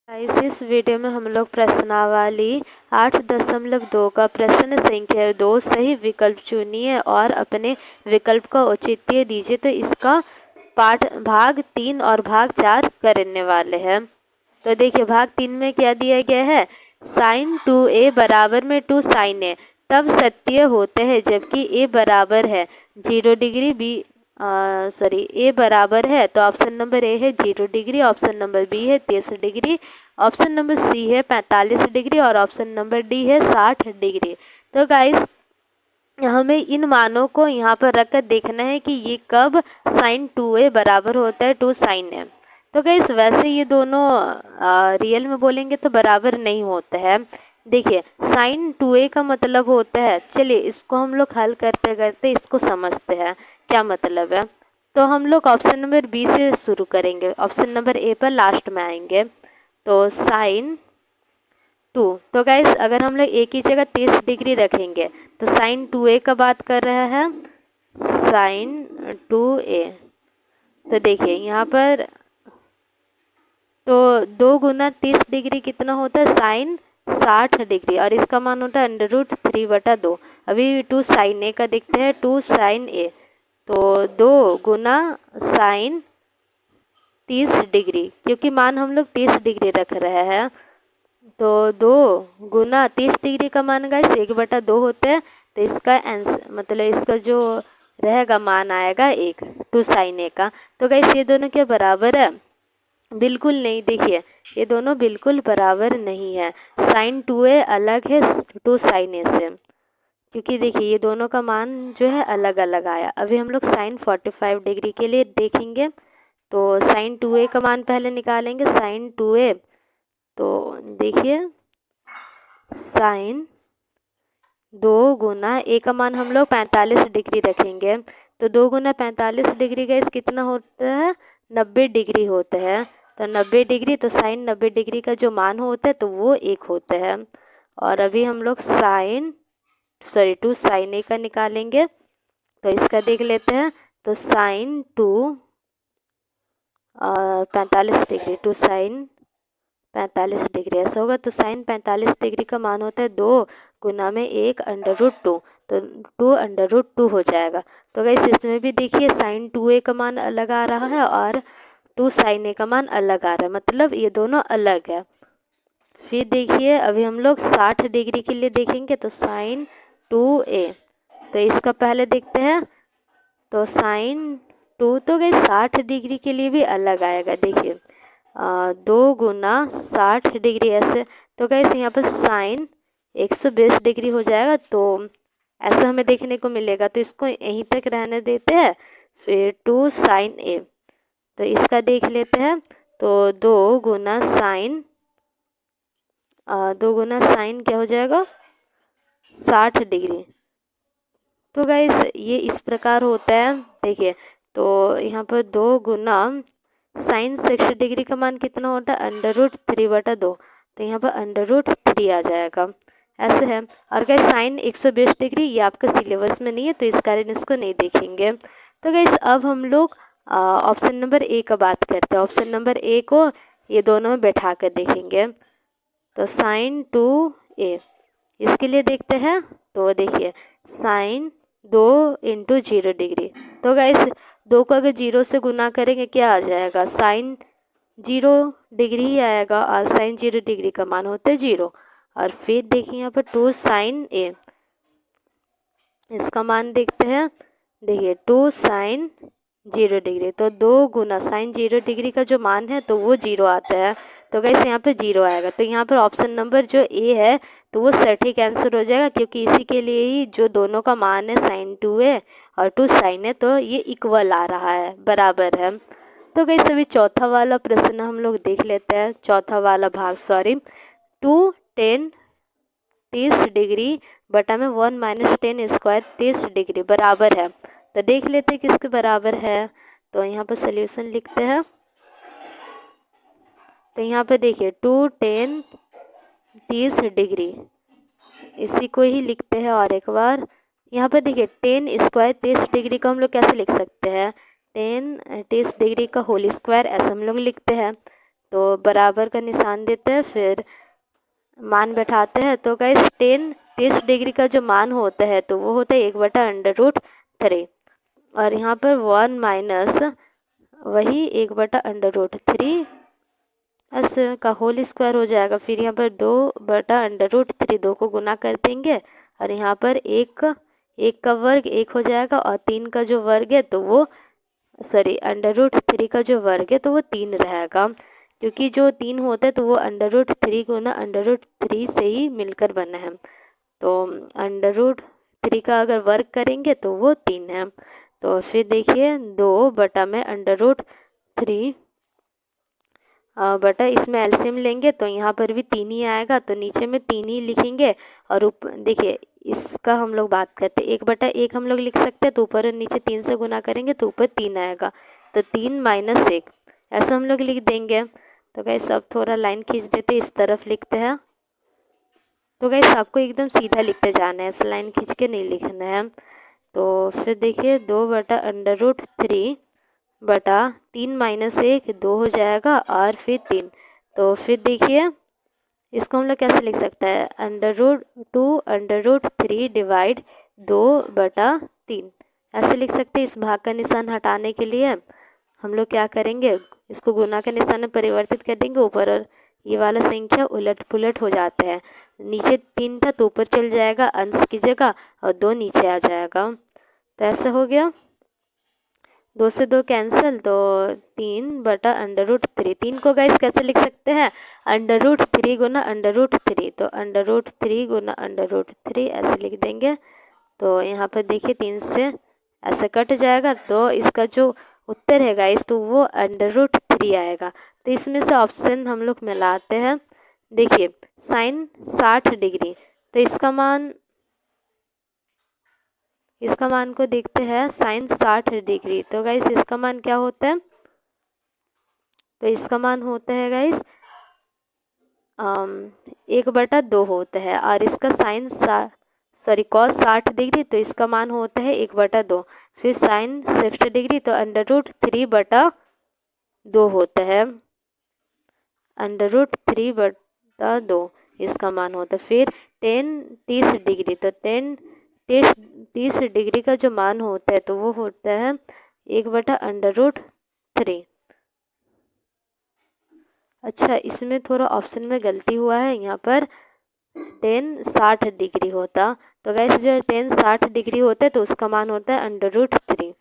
Guys, इस video में हम लोग प्रश्नावली 8.2 का प्रश्न संख्या 2 सही विकल्प चुनिए और अपने विकल्प का औचित्य दीजिए। तो इसका पाठ भाग 3 और भाग 4 करने वाले हैं। तो देखिए, भाग 3 में क्या दिया गया है, sin 2a बराबर में 2 sin a तब सत्य होते हैं जबकि a बराबर है 0 डिग्री, ए बराबर है, तो ऑप्शन नंबर ए है 0 डिग्री, ऑप्शन नंबर बी है 30 डिग्री, ऑप्शन नंबर सी है 45 डिग्री और ऑप्शन नंबर डी है 60 डिग्री। तो गाइस, हमें इन मानों को यहाँ पर रखकर देखना है कि ये कब sin 2a बराबर होता है 2 sin a। तो गाइस, वैसे ये दोनों रियल में बोलेंगे तो बराबर नहीं होता है। देखिए, sin 2a का मतलब होता है, चलिए इसको हम लोग हल करते करते इसको समझते हैं क्या मतलब है। तो हम लोग ऑप्शन नंबर बी से शुरू करेंगे, ऑप्शन नंबर ए पर लास्ट में आएंगे। तो sin 2, तो गाइस अगर हम लोग ए की जगह 30 डिग्री रखेंगे तो sin 2a का बात कर रहा है, sin 2a। तो देखिए यहाँ पर तो 2 गुना 30 डिग्री कितना होता है, साइन 60 डिग्री, और इसका मान होता है √3/2। अभी 2 sin a का देखते हैं, 2 sin a, तो 2 गुना साइन 30 डिग्री, क्योंकि मान हम लोग 30 डिग्री रख रहे हैं, तो 2 गुना 30 डिग्री का मान गाइस 1/2 होते हैं। तो इसका आंसर मतलब इसका जो रहेगा मान आएगा 1, 2 sin a का। तो गाइस, ये दोनों क्या बराबर है, बिल्कुल नहीं। देखिए, ये दोनों बिल्कुल बराबर नहीं है। sin 2a अलग है 2 sin a से, क्योंकि देखिए ये दोनों का मान जो है अलग अलग आया। अभी हम लोग sin 45 डिग्री के लिए देखेंगे, तो sin 2a का मान पहले निकालेंगे, sin 2a। तो देखिए, sin 2 गुना a का मान हम लोग 45 डिग्री रखेंगे, तो 2 गुना 45 डिग्री का इस कितना होता है, 90 डिग्री होता है। तो 90 डिग्री, तो साइन 90 डिग्री का जो मान होता है तो वो 1 होता है। और अभी हम लोग 2 sin a का निकालेंगे, तो इसका देख लेते हैं। तो sin 2 45 डिग्री, 2 sin 45 डिग्री ऐसा होगा। तो sin 45 डिग्री का मान होता है 2 गुना में 1 √2, तो 2 √2 हो जाएगा। तो गाइस, इसमें भी देखिए sin 2a का मान अलग आ रहा है और 2 sin a का मान अलग आ रहा है, मतलब ये दोनों अलग है। फिर देखिए, अभी हम लोग 60 डिग्री के लिए देखेंगे, तो sin 2a, तो इसका पहले देखते हैं। तो sin 2, तो गाइस 60 डिग्री के लिए भी अलग आएगा। देखिए 2 गुना 60 डिग्री ऐसे, तो गाइस यहाँ पर साइन 120 डिग्री हो जाएगा। तो ऐसा हमें देखने को मिलेगा, तो इसको यहीं तक रहने देते हैं। फिर 2 sin a, तो इसका देख लेते हैं। तो 2 गुना साइन 2 गुना साइन क्या हो जाएगा, 60 डिग्री। तो गाइस, ये इस प्रकार होता है। देखिए, तो यहाँ पर 2 गुना साइन 60 डिग्री का मान कितना होता है, √3/2, तो यहाँ पर √3 आ जाएगा, ऐसे है। और गाइस, साइन 120 डिग्री ये आपका सिलेबस में नहीं है, तो इस कारण इसको नहीं देखेंगे। तो गाइस, अब हम लोग ऑप्शन नंबर ए का बात करते हैं। ऑप्शन नंबर ए को ये दोनों में बैठा कर देखेंगे। तो sin 2a, इसके लिए देखते हैं। तो देखिए, sin 2 × 0 डिग्री, तो गाइस 2 को अगर 0 से गुना करेंगे क्या आ जाएगा, sin 0 डिग्री ही आएगा, और sin 0 डिग्री का मान होता है 0। और फिर देखिए यहाँ पर 2 sin a, इसका मान देखते हैं। देखिए 2 sin 0 डिग्री, तो 2 गुना sin 0 डिग्री का जो मान है तो वो 0 आता है। तो गाइस, यहाँ पे 0 आएगा, तो यहाँ पर ऑप्शन नंबर जो ए है तो वो सटीक आंसर हो जाएगा, क्योंकि इसी के लिए ही जो दोनों का मान है sin 2a और 2 sin a, तो ये इक्वल आ रहा है, बराबर है। तो गाइस, अभी चौथा वाला प्रश्न हम लोग देख लेते हैं। चौथा वाला भाग 2 10 30 डिग्री बटा में 1 - 10 स्क्वायर 30 डिग्री बराबर है। तो देख लेते हैं किसके बराबर है। तो यहाँ पर सॉल्यूशन लिखते हैं। तो यहाँ पे देखिए 2 10 30 डिग्री, इसी को ही लिखते हैं। और एक बार यहाँ पर देखिए 10 स्क्वायर 30 डिग्री को हम लोग कैसे लिख सकते हैं, 10 30 डिग्री का होल स्क्वायर, ऐसा हम लोग लिखते हैं। तो बराबर का निशान देते हैं, फिर मान बैठाते हैं। तो गाइस 30 डिग्री का जो मान होता है तो वो होता है 1/√3, और यहाँ पर 1 माइनस वही 1/√3 एस का होल स्क्वायर हो जाएगा। फिर यहाँ पर 2/√3, 2 को गुना कर देंगे, और यहाँ पर एक का वर्ग 1 हो जाएगा, और 3 का जो वर्ग है तो वो √3 का जो वर्ग है तो वो 3 रहेगा, क्योंकि जो 3 होता है तो वो √3 गुना √3 से ही मिलकर बना है। तो √3 का अगर वर्ग करेंगे तो वो 3 है। तो फिर देखिए 2 बटा में √3 बटा इसमें एलसीएम लेंगे तो यहाँ पर भी 3 ही आएगा, तो नीचे में 3 ही लिखेंगे, और ऊपर देखिए इसका हम लोग बात करते हैं 1/1 हम लोग लिख सकते हैं, तो ऊपर और नीचे 3 से गुना करेंगे तो ऊपर 3 आएगा, तो 3 - 1 ऐसा हम लोग लिख देंगे। तो गाइस अब थोड़ा लाइन खींच देते, इस तरफ लिखते हैं। तो गाइस आपको एकदम सीधा लिखते जाना है, ऐसा लाइन खींच के नहीं लिखना है। तो फिर देखिए 2/√3 बटा 3 - 1 2 हो जाएगा, और फिर 3। तो फिर देखिए इसको हम लोग कैसे लिख सकते हैं, √2√3 डिवाइड 2/3 ऐसे लिख सकते हैं। इस भाग का निशान हटाने के लिए हम लोग क्या करेंगे, इसको गुना के निशान में परिवर्तित कर देंगे, ऊपर और ये वाला संख्या उलट पुलट हो जाता है। नीचे 3 था तो ऊपर चल जाएगा अंश की जगह, और 2 नीचे आ जाएगा। तो ऐसा हो गया, 2 से 2 कैंसिल, तो 3/√3। 3 को गाइस कैसे लिख सकते हैं, √3 गुना √3, तो √3 गुना √3 ऐसे लिख देंगे। तो यहाँ पर देखिए 3 से ऐसे कट जाएगा, तो इसका जो उत्तर है गाइस तो वो √3 आएगा। तो इसमें से ऑप्शन हम लोग मिलाते हैं। देखिए साइन 60 डिग्री, तो इसका मान को देखते हैं, साइन 60 डिग्री। तो गाइस इसका मान क्या होता है, तो इसका मान होता है गाइस 1/2 होता है, और इसका साइन कॉस 60 डिग्री, तो इसका मान होता है 1/2। फिर साइन 60 डिग्री तो √3/2 होता है, √3/2 इसका मान होता है। फिर 30 डिग्री, तो 30 डिग्री का जो मान होता है तो वो होता है 1/√3। अच्छा, इसमें थोड़ा ऑप्शन में गलती हुआ है, यहाँ पर 60 डिग्री होता। तो गाइस जो 60 डिग्री होता है तो उसका मान होता है √3।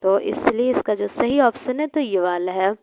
तो इसलिए इसका जो सही ऑप्शन है तो ये वाला है।